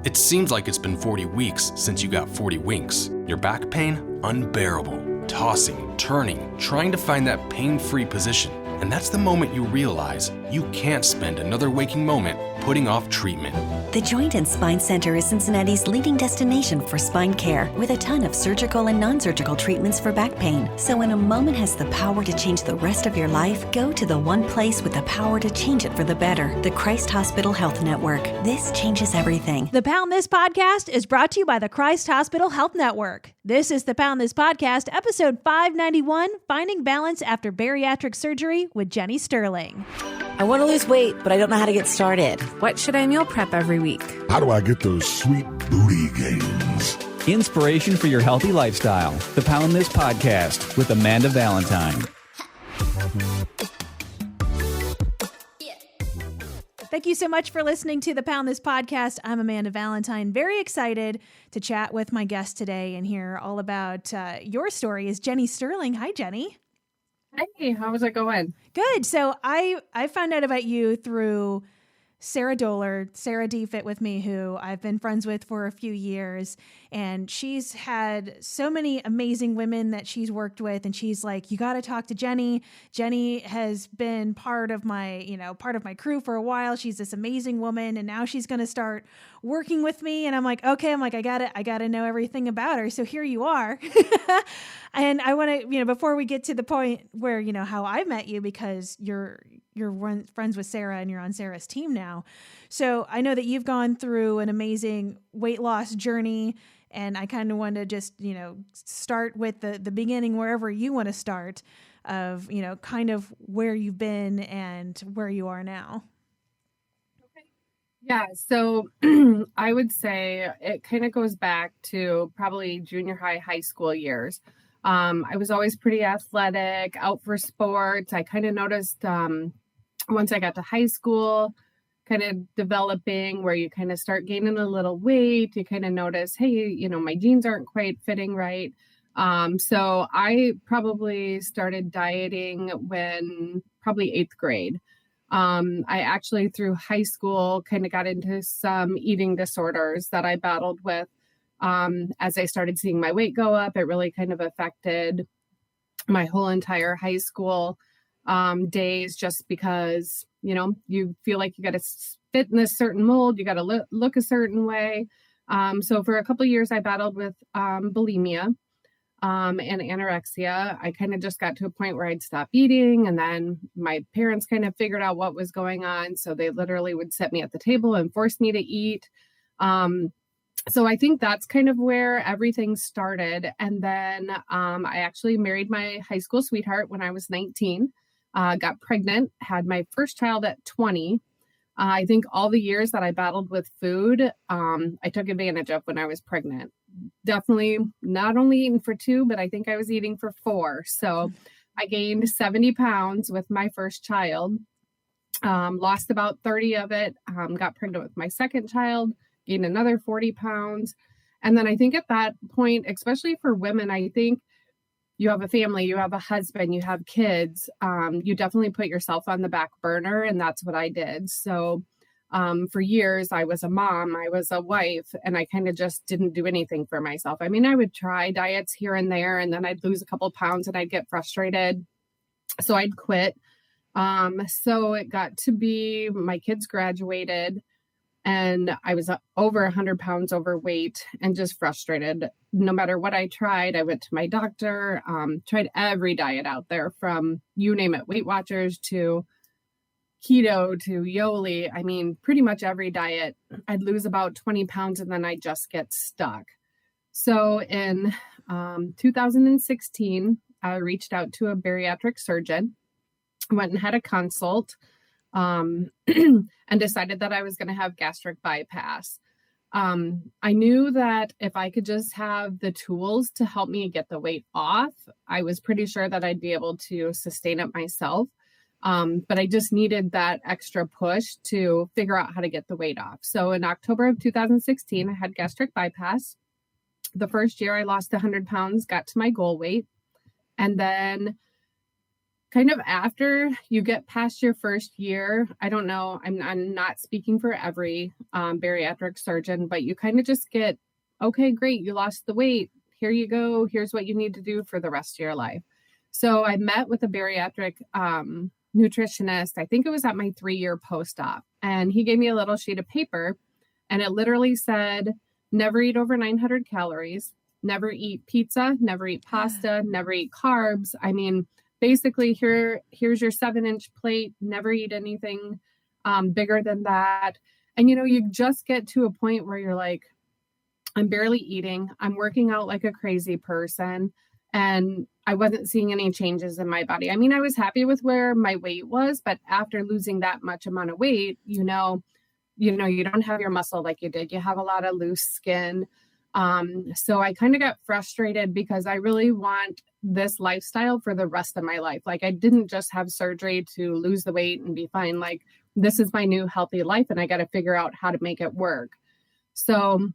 It seems like it's been 40 weeks since you got 40 winks. Your back pain? Unbearable. Tossing, turning, trying to find that pain-free position. And that's the moment you realize you can't spend another waking moment putting off treatment. The Joint and Spine Center is Cincinnati's leading destination for spine care, with a ton of surgical and non-surgical treatments for back pain. So when a moment has the power to change the rest of your life, go to the one place with the power to change it for the better, the Christ Hospital Health Network. This changes everything. The Pound This podcast is brought to you by the Christ Hospital Health Network. This is the Pound This podcast, episode 591, Finding Balance After Bariatric Surgery with Jenny Stirling. I want to lose weight, but I don't know how to get started. What should I meal prep every week? How do I get those sweet booty gains? Inspiration for your healthy lifestyle. The Pound This podcast with Amanda Valentine. Thank you so much for listening to the Pound This podcast. I'm Amanda Valentine. Very excited to chat with my guest today and hear all about your story. Is Jenny Stirling. Hi, Jenny. Hey, how's it going? Good. So I found out about you through Sarah Doler, Sarah D Fit With Me, who I've been friends with for a few years. And she's had so many amazing women that she's worked with. And she's like, you got to talk to Jenny. Jenny has been part of my crew for a while. She's this amazing woman. And now she's going to start working with me. And I'm like, okay, I got to know everything about her. So here you are. And I want to, before we get to the point where, how I met you, because you're friends with Sarah and you're on Sarah's team now. So I know that you've gone through an amazing weight loss journey, and I kind of want to just, start with the beginning, wherever you want to start, of, kind of where you've been and where you are now. Okay. Yeah. So I would say it kind of goes back to probably junior high school years. I was always pretty athletic, out for sports. I kind of noticed, once I got to high school, kind of developing where you kind of start gaining a little weight, you kind of notice, hey, my jeans aren't quite fitting right. So I probably started dieting when probably 8th grade. I actually through high school kind of got into some eating disorders that I battled with. As I started seeing my weight go up, it really kind of affected my whole entire high school days, just because, you feel like you got to fit in this certain mold, you got to look a certain way. So for a couple of years, I battled with bulimia and anorexia. I kind of just got to a point where I'd stop eating, and then my parents kind of figured out what was going on. So they literally would set me at the table and force me to eat. So I think that's kind of where everything started. And then I actually married my high school sweetheart when I was 19, got pregnant, had my first child at 20. I think all the years that I battled with food, I took advantage of when I was pregnant. Definitely not only eating for 2, but I think I was eating for 4. So I gained 70 pounds with my first child, lost about 30 of it, got pregnant with my second child, gained another 40 pounds. And then I think at that point, especially for women, I think you have a family, you have a husband, you have kids, you definitely put yourself on the back burner. And that's what I did. So for years, I was a mom, I was a wife, and I kind of just didn't do anything for myself. I mean, I would try diets here and there, and then I'd lose a couple of pounds and I'd get frustrated. So I'd quit. So it got to be my kids graduated, and I was over 100 pounds overweight and just frustrated. No matter what I tried, I went to my doctor, tried every diet out there, from you name it, Weight Watchers to keto to Yoli. I mean, pretty much every diet. I'd lose about 20 pounds and then I'd just get stuck. So in 2016, I reached out to a bariatric surgeon, went and had a consult, and decided that I was going to have gastric bypass. I knew that if I could just have the tools to help me get the weight off, I was pretty sure that I'd be able to sustain it myself. But I just needed that extra push to figure out how to get the weight off. So in October of 2016, I had gastric bypass. The first year I lost 100 pounds, got to my goal weight. And then kind of after you get past your first year, I don't know, I'm not speaking for every bariatric surgeon, but you kind of just get, okay, great, you lost the weight. Here you go. Here's what you need to do for the rest of your life. So I met with a bariatric nutritionist. I think it was at my 3-year post-op. And he gave me a little sheet of paper, and it literally said, never eat over 900 calories, never eat pizza, never eat pasta, never eat carbs. I mean, basically, here's your 7-inch plate. Never eat anything bigger than that. And, you just get to a point where you're like, I'm barely eating. I'm working out like a crazy person. And I wasn't seeing any changes in my body. I mean, I was happy with where my weight was, but after losing that much amount of weight, you don't have your muscle like you did. You have a lot of loose skin. So I kind of got frustrated because I really want this lifestyle for the rest of my life. Like, I didn't just have surgery to lose the weight and be fine. Like, this is my new healthy life, and I got to figure out how to make it work. So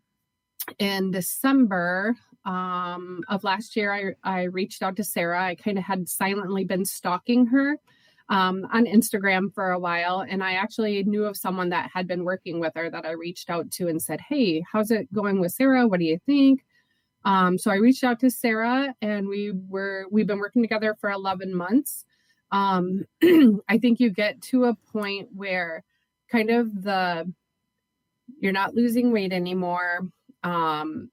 in December of last year, I reached out to Sarah. I kind of had silently been stalking her on Instagram for a while. And I actually knew of someone that had been working with her that I reached out to and said, hey, how's it going with Sarah? What do you think? So I reached out to Sarah, and we've been working together for 11 months. I think you get to a point where kind of you're not losing weight anymore.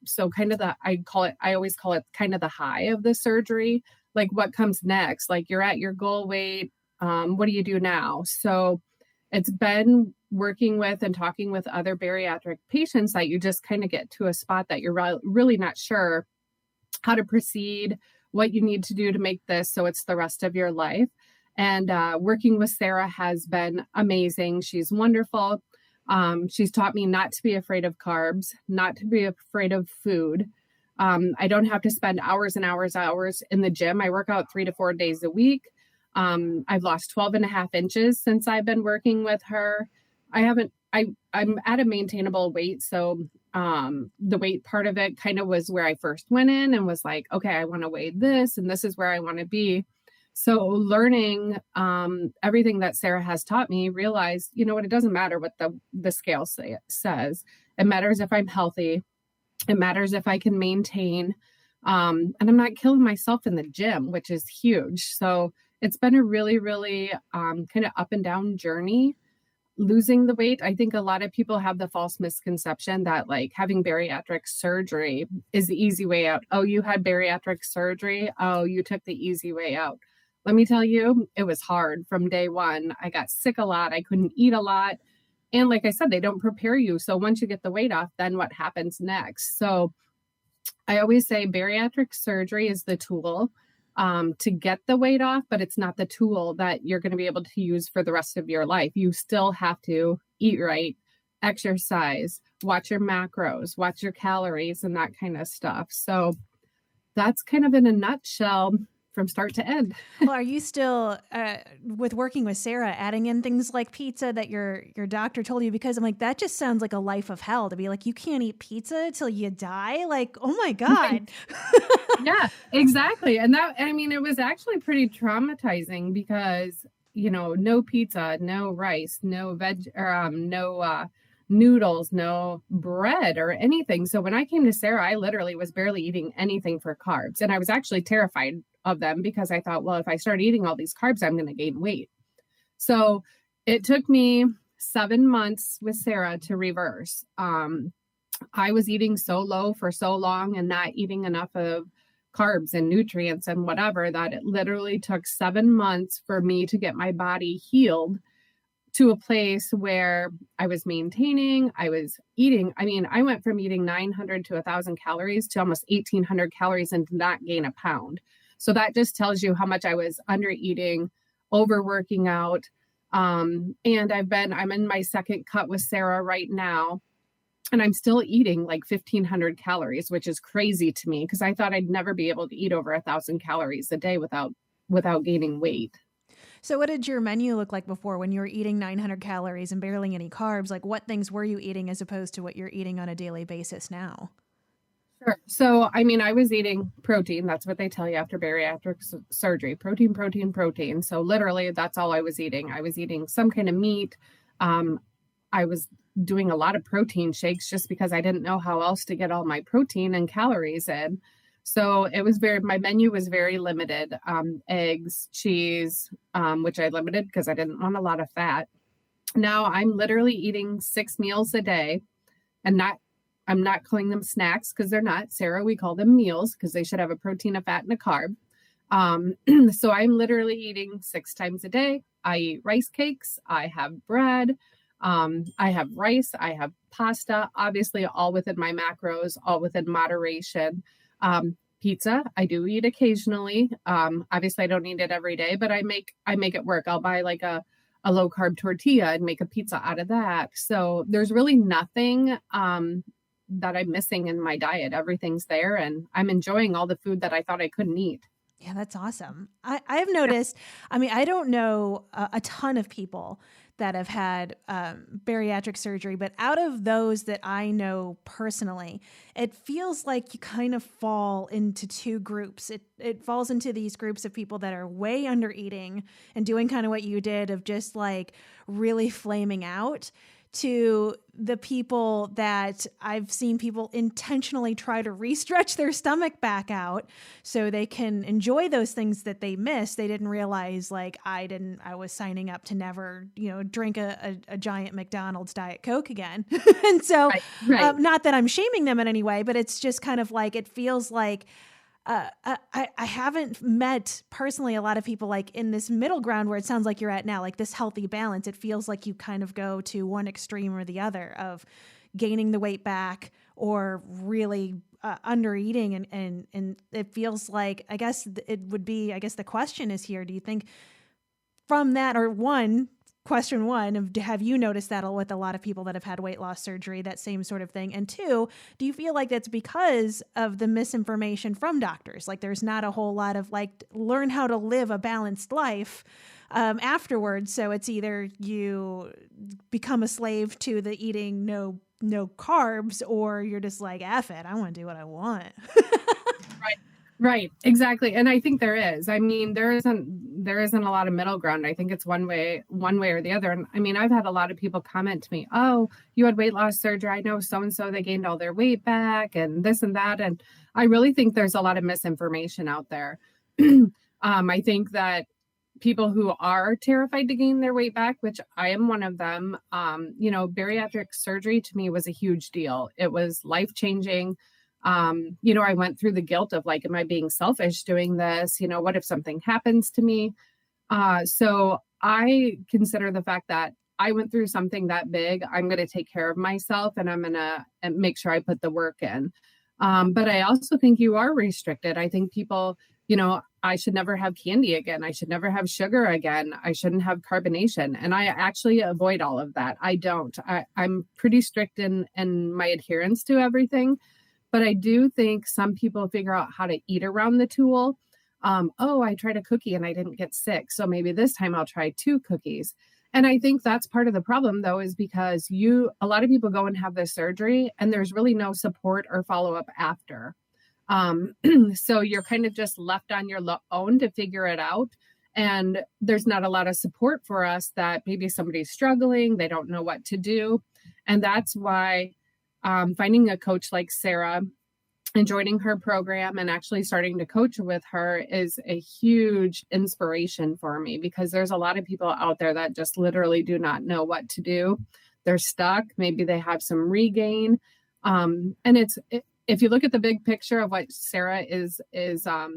So kind of I always call it kind of the high of the surgery. Like, what comes next? Like, you're at your goal weight. What do you do now? So it's been working with and talking with other bariatric patients that you just kind of get to a spot that you're really not sure how to proceed, what you need to do to make this so it's the rest of your life. And working with Sarah has been amazing. She's wonderful. She's taught me not to be afraid of carbs, not to be afraid of food. I don't have to spend hours and hours in the gym. I work out 3 to 4 days a week. I've lost 12.5 inches since I've been working with her. I'm at a maintainable weight. So the weight part of it kind of was where I first went in and was like, okay, I want to weigh this, and this is where I want to be. So learning everything that Sarah has taught me, realized, it doesn't matter what the scale says. It matters if I'm healthy. It matters if I can maintain. And I'm not killing myself in the gym, which is huge. So it's been a really, really kind of up and down journey. Losing the weight, I think a lot of people have the false misconception that like having bariatric surgery is the easy way out. Oh, you had bariatric surgery. Oh, you took the easy way out. Let me tell you, it was hard from day one. I got sick a lot. I couldn't eat a lot. And like I said, they don't prepare you. So once you get the weight off, then what happens next? So I always say bariatric surgery is the tool to get the weight off, but it's not the tool that you're going to be able to use for the rest of your life. You still have to eat right, exercise, watch your macros, watch your calories, and that kind of stuff. So that's kind of in a nutshell from start to end. Well, are you still, with working with Sarah, adding in things like pizza that your doctor told you? Because I'm like, that just sounds like a life of hell to be like, you can't eat pizza till you die. Like, oh my God. Yeah, exactly. And it was actually pretty traumatizing because, no pizza, no rice, no no noodles, no bread or anything. So when I came to Sarah, I literally was barely eating anything for carbs. And I was actually terrified of them because I thought, well, if I start eating all these carbs, I'm going to gain weight. So it took me 7 months with Sarah to reverse. I was eating so low for so long and not eating enough of carbs and nutrients and whatever that it literally took 7 months for me to get my body healed to a place where I was maintaining, I was eating. I mean, I went from eating 900 to 1,000 calories to almost 1,800 calories and did not gain a pound. So that just tells you how much I was under eating, overworking out. And I'm in my second cut with Sarah right now, and I'm still eating like 1,500 calories, which is crazy to me because I thought I'd never be able to eat over 1,000 calories a day without gaining weight. So what did your menu look like before when you were eating 900 calories and barely any carbs? Like, what things were you eating as opposed to what you're eating on a daily basis now? Sure. So, I mean, I was eating protein. That's what they tell you after bariatric surgery. Protein, protein, protein. So literally that's all I was eating. I was eating some kind of meat. Um, I was doing a lot of protein shakes just because I didn't know how else to get all my protein and calories in. So it was my menu was very limited. Eggs, cheese, which I limited because I didn't want a lot of fat. Now I'm literally eating 6 meals a day, and I'm not calling them snacks because they're not. Sarah, we call them meals because they should have a protein, a fat, and a carb. So I'm literally eating 6 times a day. I eat rice cakes. I have bread. I have rice. I have pasta, obviously all within my macros, all within moderation. Pizza, I do eat occasionally. Obviously I don't eat it every day, but I make it work. I'll buy like a low carb tortilla and make a pizza out of that. So there's really nothing, that I'm missing in my diet. Everything's there, and I'm enjoying all the food that I thought I couldn't eat. Yeah, that's awesome. I've noticed, I mean, I don't know a ton of people that have had bariatric surgery, but out of those that I know personally, it feels like you kind of fall into 2 groups. It falls into these groups of people that are way under eating and doing kind of what you did of just like really flaming out, to the people that I've seen people intentionally try to restretch their stomach back out so they can enjoy those things that they missed. They didn't realize, like I was signing up to never, drink a giant McDonald's Diet Coke again. And so Right. not that I'm shaming them in any way, but it's just kind of like, it feels like I haven't met personally a lot of people like in this middle ground where it sounds like you're at now, like this healthy balance. It feels like you kind of go to one extreme or the other of gaining the weight back or really under eating. And it feels like, I guess the question is here. Do you think from that, or question one, have you noticed that with a lot of people that have had weight loss surgery, that same sort of thing? And 2, do you feel like that's because of the misinformation from doctors? Like there's not a whole lot of like, learn how to live a balanced life afterwards. So it's either you become a slave to the eating no carbs, or you're just like, F it, I want to do what I want. Right. Exactly. And I think there is. I mean, there isn't a lot of middle ground. I think it's one way or the other. And I mean, I've had a lot of people comment to me, "Oh, you had weight loss surgery. I know so-and-so, they gained all their weight back and this and that." And I really think there's a lot of misinformation out there. I think that people who are terrified to gain their weight back, which I am one of them, bariatric surgery to me was a huge deal. It was life-changing. I went through the guilt of like, am I being selfish doing this? What if something happens to me? So I consider the fact that I went through something that big, I'm going to take care of myself and I'm going to make sure I put the work in. But I also think you are restricted. I think people, I should never have candy again. I should never have sugar again. I shouldn't have carbonation. And I actually avoid all of that. I don't. I'm pretty strict in my adherence to everything. But I do think some people figure out how to eat around the tool. I tried a cookie and I didn't get sick, so maybe this time I'll try 2 cookies. And I think that's part of the problem, though, is because a lot of people go and have this surgery and there's really no support or follow-up after. So you're kind of just left on your own to figure it out. And there's not a lot of support for us that maybe somebody's struggling, they don't know what to do. And that's why finding a coach like Sarah and joining her program and actually starting to coach with her is a huge inspiration for me, because there's a lot of people out there that just literally do not know what to do. They're stuck. Maybe they have some regain. If you look at the big picture of what Sarah is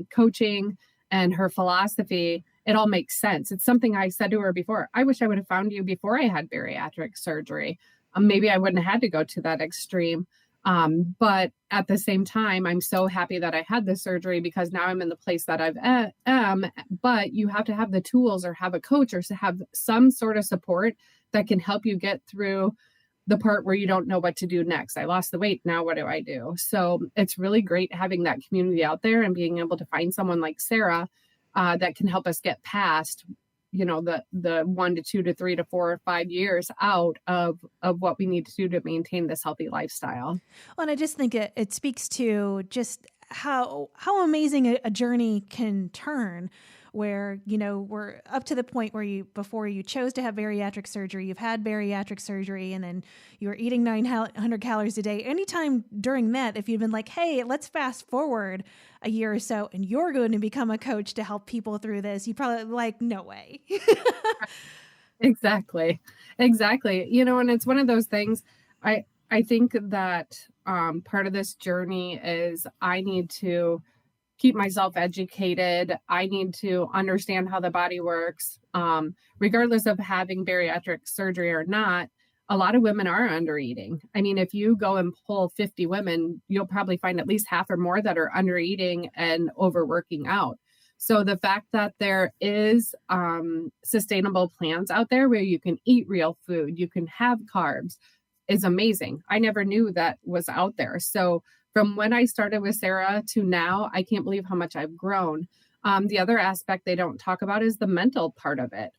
coaching and her philosophy, it all makes sense. It's something I said to her before. I wish I would have found you before I had bariatric surgery. Maybe I wouldn't have had to go to that extreme. But at the same time, I'm so happy that I had the surgery, because now I'm in the place that I am. But you have to have the tools or have a coach or have some sort of support that can help you get through the part where you don't know what to do next. I lost the weight. Now what do I do? So it's really great having that community out there and being able to find someone like Sarah that can help us get past, the 1 to 2 to 3 to 4 or 5 years out of what we need to do to maintain this healthy lifestyle. Well, and I just think it speaks to just how amazing a journey can turn, where, we're up to the point where before you chose to have bariatric surgery, you've had bariatric surgery, and then you were eating 900 calories a day. Anytime during that, if you've been like, hey, let's fast forward a year or so and you're going to become a coach to help people through this, you probably like, no way. Exactly. And it's one of those things. I think that part of this journey is I need to keep myself educated. I need to understand how the body works. Regardless of having bariatric surgery or not, a lot of women are undereating. I mean, if you go and poll 50 women, you'll probably find at least half or more that are undereating and overworking out. So the fact that there is sustainable plans out there where you can eat real food, you can have carbs, is amazing. I never knew that was out there. So from when I started with Sarah to now, I can't believe how much I've grown. The other aspect they don't talk about is the mental part of it.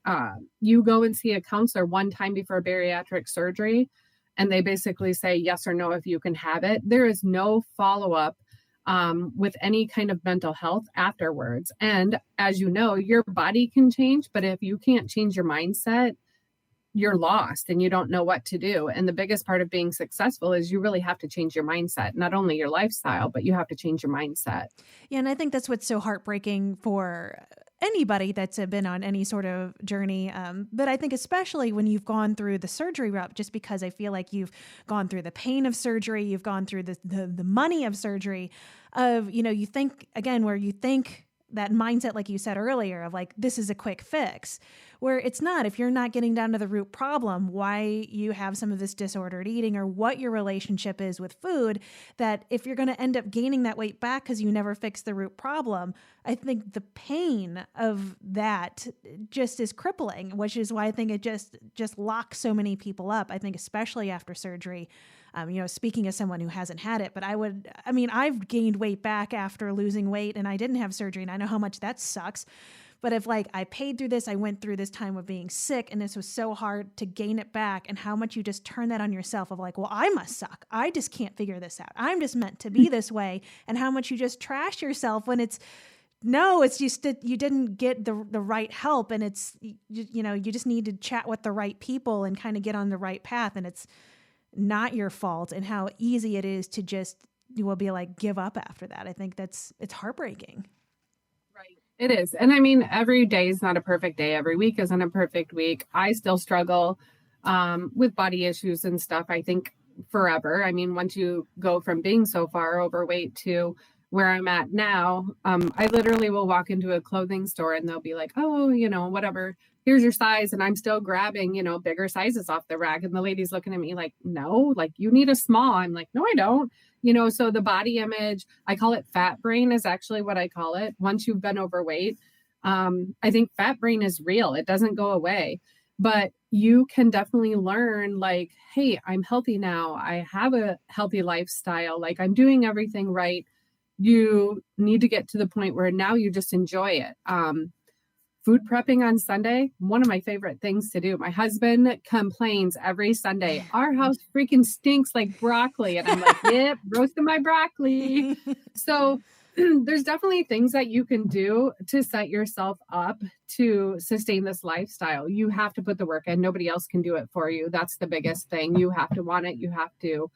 You go and see a counselor one time before bariatric surgery, and they basically say yes or no if you can have it. There is no follow-up with any kind of mental health afterwards. And as you know, your body can change, but if you can't change your mindset, you're lost and you don't know what to do. And the biggest part of being successful is you really have to change your mindset, not only your lifestyle, but you have to change your mindset. Yeah. And I think that's what's so heartbreaking for anybody that's been on any sort of journey. But I think especially when you've gone through the surgery route, just because I feel like you've gone through the pain of surgery, you've gone through the money of surgery, you think again, where you think that mindset, like you said earlier, of like, this is a quick fix, where it's not. If you're not getting down to the root problem, why you have some of this disordered eating or what your relationship is with food, that if you're going to end up gaining that weight back because you never fix the root problem, I think the pain of that just is crippling, which is why I think it just locks so many people up. I think especially after surgery. Speaking as someone who hasn't had it, but I've gained weight back after losing weight and I didn't have surgery, and I know how much that sucks. But if I paid through this, I went through this time of being sick and this was so hard to gain it back, and how much you just turn that on yourself of like, well, I must suck. I just can't figure this out. I'm just meant to be this way. And how much you just trash yourself when it's just that you didn't get the right help, and it's, you just need to chat with the right people and kind of get on the right path. And it's not your fault, and how easy it is to just, you will be like, give up after that. I think it's heartbreaking. Right. It is. And I mean, every day is not a perfect day. Every week isn't a perfect week. I still struggle with body issues and stuff, I think, forever. I mean, once you go from being so far overweight to where I'm at now, I literally will walk into a clothing store and they'll be like, oh, whatever, here's your size. And I'm still grabbing, bigger sizes off the rack. And the lady's looking at me like, no, like you need a small. I'm like, no, I don't. So the body image, I call it fat brain, is actually what I call it. Once you've been overweight, I think fat brain is real. It doesn't go away, but you can definitely learn like, hey, I'm healthy now. I have a healthy lifestyle. Like I'm doing everything right. You need to get to the point where now you just enjoy it. Food prepping on Sunday, one of my favorite things to do. My husband complains every Sunday, our house freaking stinks like broccoli. And I'm like, yep, roasting my broccoli. So there's definitely things that you can do to set yourself up to sustain this lifestyle. You have to put the work in. Nobody else can do it for you. That's the biggest thing. You have to want it. You have to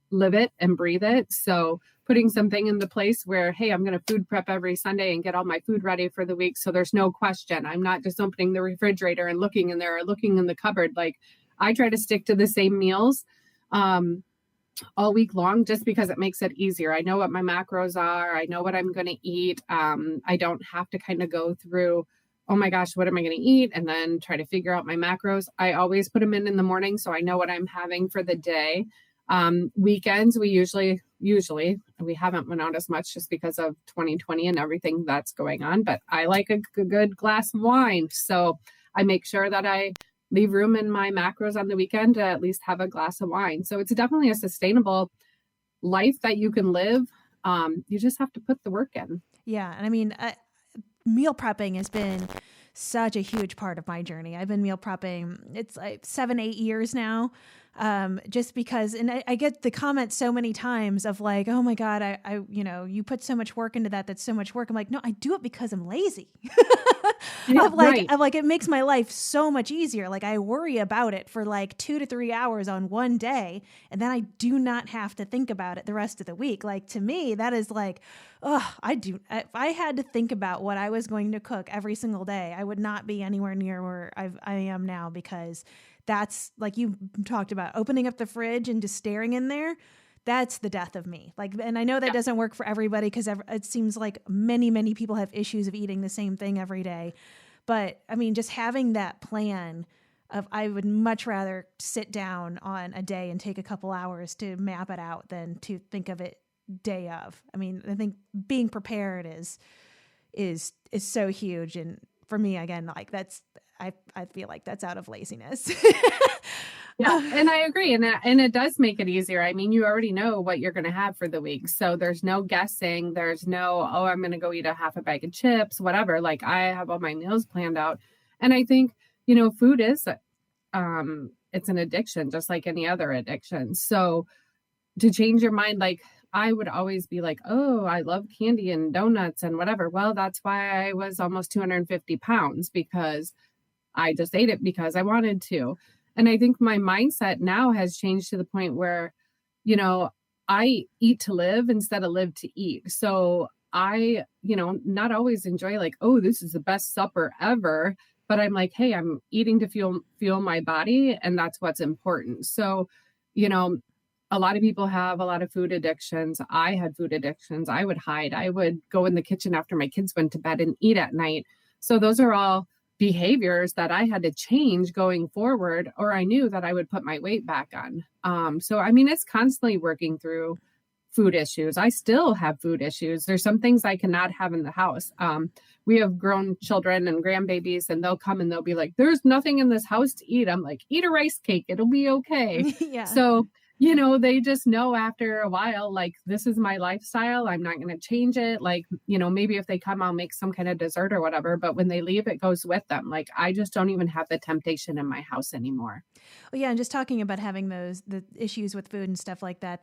live it and breathe it. So putting something into place where, hey, I'm going to food prep every Sunday and get all my food ready for the week. So there's no question. I'm not just opening the refrigerator and looking in there or looking in the cupboard. Like I try to stick to the same meals all week long, just because it makes it easier. I know what my macros are. I know what I'm going to eat. I don't have to kind of go through, oh my gosh, what am I going to eat? And then try to figure out my macros. I always put them in the morning, so I know what I'm having for the day. Weekends, we usually we haven't went out as much just because of 2020 and everything that's going on, but I like a good glass of wine. So I make sure that I leave room in my macros on the weekend to at least have a glass of wine. So it's definitely a sustainable life that you can live. You just have to put the work in. Yeah. And I mean, meal prepping has been such a huge part of my journey. I've been meal prepping. It's like 7-8 years now. Just because, and I get the comment so many times of like, oh my God, you put so much work into that. That's so much work. I'm like, no, I do it because I'm lazy. Yeah, I'm like, it makes my life so much easier. Like I worry about it for like 2 to 3 hours on one day. And then I do not have to think about it the rest of the week. Like to me, that is like, if I had to think about what I was going to cook every single day, I would not be anywhere near where I am now, because that's like you talked about opening up the fridge and just staring in there. That's the death of me. Like, and I know that doesn't work for everybody, because it seems like many people have issues of eating the same thing every day. But I mean, just having that plan of, I would much rather sit down on a day and take a couple hours to map it out than to think of it day of. I mean, I think being prepared is so huge. And for me, again, like I feel like that's out of laziness. Yeah, and I agree. And it does make it easier. I mean, you already know what you're going to have for the week. So there's no guessing. There's no, oh, I'm going to go eat a half a bag of chips, whatever. Like I have all my meals planned out. And I think, food is, it's an addiction, just like any other addiction. So to change your mind, like I would always be like, oh, I love candy and donuts and whatever. Well, that's why I was almost 250 pounds, because I just ate it because I wanted to. And I think my mindset now has changed to the point where, I eat to live instead of live to eat. So I, not always enjoy like, oh, this is the best supper ever. But I'm like, hey, I'm eating to fuel my body. And that's what's important. So, a lot of people have a lot of food addictions. I had food addictions. I would hide. I would go in the kitchen after my kids went to bed and eat at night. So those are all behaviors that I had to change going forward, or I knew that I would put my weight back on. So, I mean, it's constantly working through food issues. I still have food issues. There's some things I cannot have in the house. We have grown children and grandbabies, and they'll come and they'll be like, there's nothing in this house to eat. I'm like, eat a rice cake. It'll be okay. Yeah. So, they just know after a while, like, this is my lifestyle. I'm not going to change it. Like, maybe if they come, I'll make some kind of dessert or whatever. But when they leave, it goes with them. Like, I just don't even have the temptation in my house anymore. Well, yeah. And just talking about having the issues with food and stuff like that,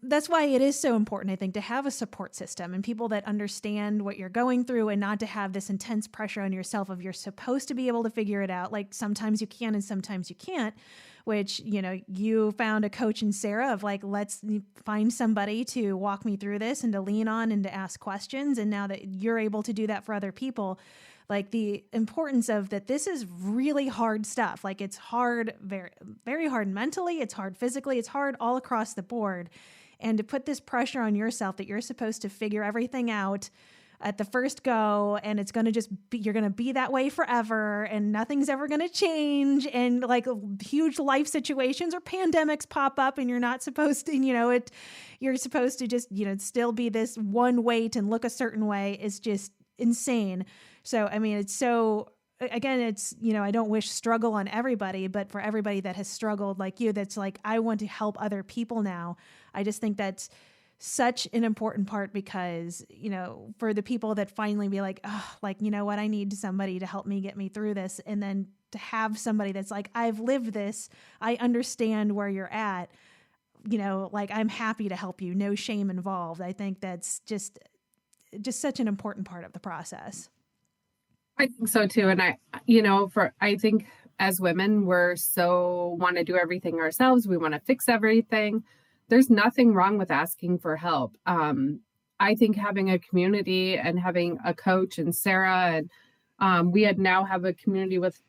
that's why it is so important, I think, to have a support system and people that understand what you're going through, and not to have this intense pressure on yourself of you're supposed to be able to figure it out. Like sometimes you can and sometimes you can't, which, you found a coach in Sarah of like, let's find somebody to walk me through this and to lean on and to ask questions. And now that you're able to do that for other people, like the importance of that, this is really hard stuff. Like it's hard, very, very hard mentally. It's hard physically. It's hard all across the board. And to put this pressure on yourself that you're supposed to figure everything out at the first go, and it's going to just be, you're going to be that way forever and nothing's ever going to change. And like huge life situations or pandemics pop up and you're not supposed to, you're supposed to just, still be this one weight and look a certain way is just insane. So, I mean, it's so, again, it's, I don't wish struggle on everybody, but for everybody that has struggled like you, that's like, I want to help other people now. I just think that's such an important part because, for the people that finally be like, oh, like, you know what, I need somebody to help me get me through this. And then to have somebody that's like, I've lived this, I understand where you're at, like, I'm happy to help you. No shame involved. I think that's just such an important part of the process. I think so too. And I think as women, we're so want to do everything ourselves. We want to fix everything. There's nothing wrong with asking for help. I think having a community and having a coach and Sarah, and we now have a community with,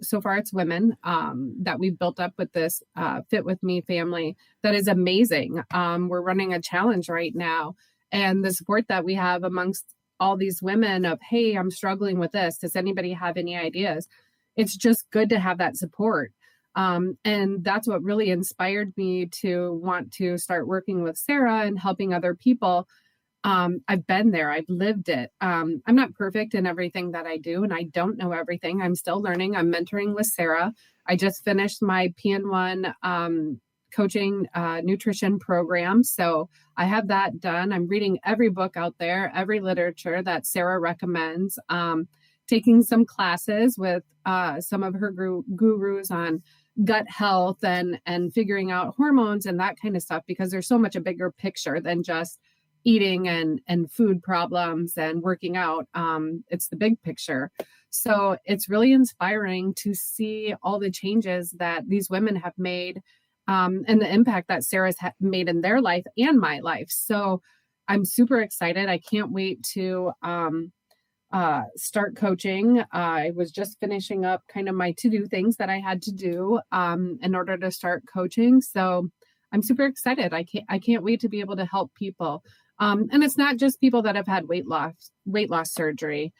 so far it's women that we've built up with this Fit With Me family that is amazing. We're running a challenge right now, and the support that we have amongst all these women of, hey, I'm struggling with this. Does anybody have any ideas? It's just good to have that support. And that's what really inspired me to want to start working with Sarah and helping other people. I've been there. I've lived it. I'm not perfect in everything that I do, and I don't know everything. I'm still learning. I'm mentoring with Sarah. I just finished my PN1 coaching nutrition program. So I have that done. I'm reading every book out there, every literature that Sarah recommends, taking some classes with some of her gurus on gut health and figuring out hormones and that kind of stuff, because there's so much a bigger picture than just eating and food problems and working out. It's the big picture. So it's really inspiring to see all the changes that these women have made, and the impact that Sarah's made in their life and my life. So I'm super excited. I can't wait to start coaching. I was just finishing up kind of my to-do things that I had to do in order to start coaching. So I'm super excited. I can't wait to be able to help people. And it's not just people that have had weight loss surgery.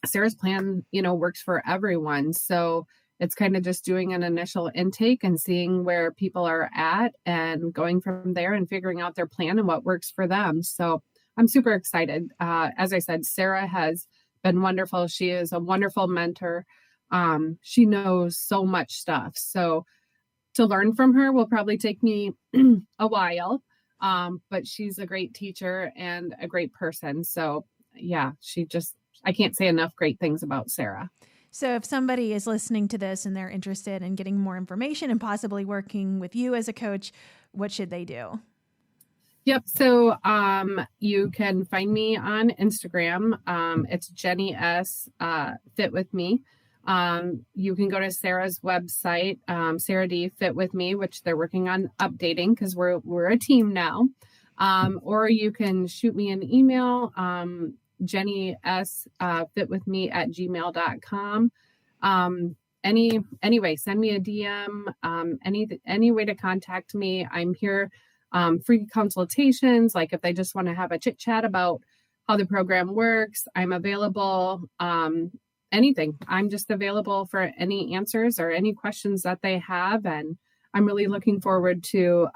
Sarah's plan, works for everyone. So it's kind of just doing an initial intake and seeing where people are at and going from there and figuring out their plan and what works for them. So I'm super excited. As I said, Sarah has been wonderful. She is a wonderful mentor. She knows so much stuff. So to learn from her will probably take me a while, but she's a great teacher and a great person. So yeah, I can't say enough great things about Sarah. So if somebody is listening to this and they're interested in getting more information and possibly working with you as a coach, what should they do? Yep. So you can find me on Instagram. It's Jenny S. Fit With Me. You can go to Sarah's website, Sarah D. Fit With Me, which they're working on updating because we're a team now. Or you can shoot me an email, Jenny S. fitwithme@gmail.com. Anyway, send me a DM, any way to contact me. I'm here. Free consultations, like if they just want to have a chit chat about how the program works, I'm available. Anything. I'm just available for any answers or any questions that they have. And I'm really looking forward to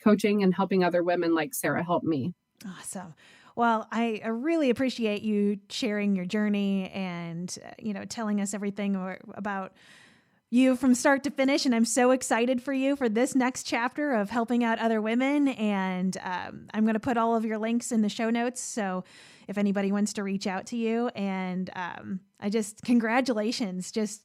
coaching and helping other women like Sarah help me. Awesome. Well, I really appreciate you sharing your journey and, telling us everything about you from start to finish. And I'm so excited for you for this next chapter of helping out other women. And I'm going to put all of your links in the show notes. So if anybody wants to reach out to you, and congratulations, just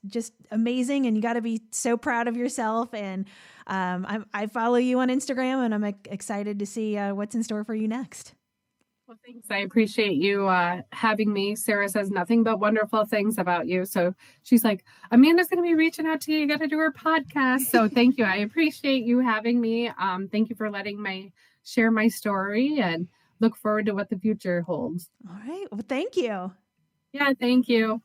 amazing. And you got to be so proud of yourself. And I follow you on Instagram, and I'm excited to see what's in store for you next. Well, thanks. I appreciate you having me. Sarah says nothing but wonderful things about you. So she's like, Amanda's going to be reaching out to you. You got to do her podcast. So thank you. I appreciate you having me. Thank you for letting me share my story, and look forward to what the future holds. All right. Well, thank you. Yeah, thank you.